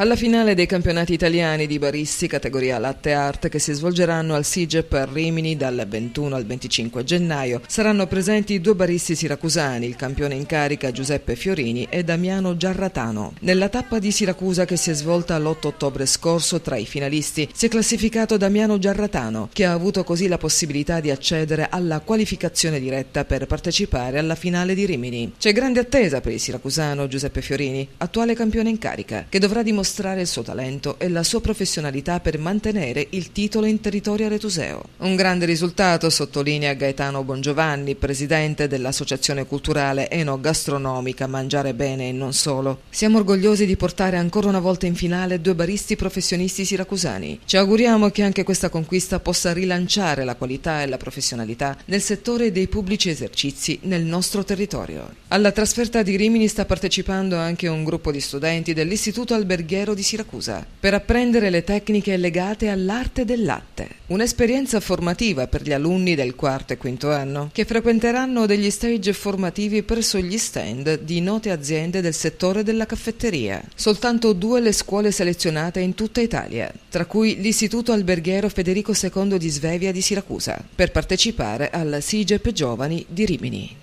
Alla finale dei campionati italiani di baristi categoria Latte Art che si svolgeranno al SIGEP a Rimini dal 21 al 25 gennaio saranno presenti 2 baristi siracusani, il campione in carica Giuseppe Fiorini e Damiano Giarratano. Nella tappa di Siracusa che si è svolta l'8 ottobre scorso tra i finalisti si è classificato Damiano Giarratano, che ha avuto così la possibilità di accedere alla qualificazione diretta per partecipare alla finale di Rimini. C'è grande attesa per il siracusano Giuseppe Fiorini, attuale campione in carica, che dovrà dimostrare il suo talento e la sua professionalità per mantenere il titolo in territorio aretuseo. Un grande risultato, sottolinea Gaetano Bongiovanni, presidente dell'associazione culturale enogastronomica Mangiare Bene e non solo. Siamo orgogliosi di portare ancora una volta in finale 2 baristi professionisti siracusani. Ci auguriamo che anche questa conquista possa rilanciare la qualità e la professionalità nel settore dei pubblici esercizi nel nostro territorio. Alla trasferta di Rimini sta partecipando anche un gruppo di studenti dell'Istituto Alberghiero di Siracusa per apprendere le tecniche legate all'arte del latte. Un'esperienza formativa per gli alunni del 4º e 5º anno che frequenteranno degli stage formativi presso gli stand di note aziende del settore della caffetteria. Soltanto 2 le scuole selezionate in tutta Italia, tra cui l'Istituto Alberghiero Federico II di Svevia di Siracusa, per partecipare al SIGEP Giovani di Rimini.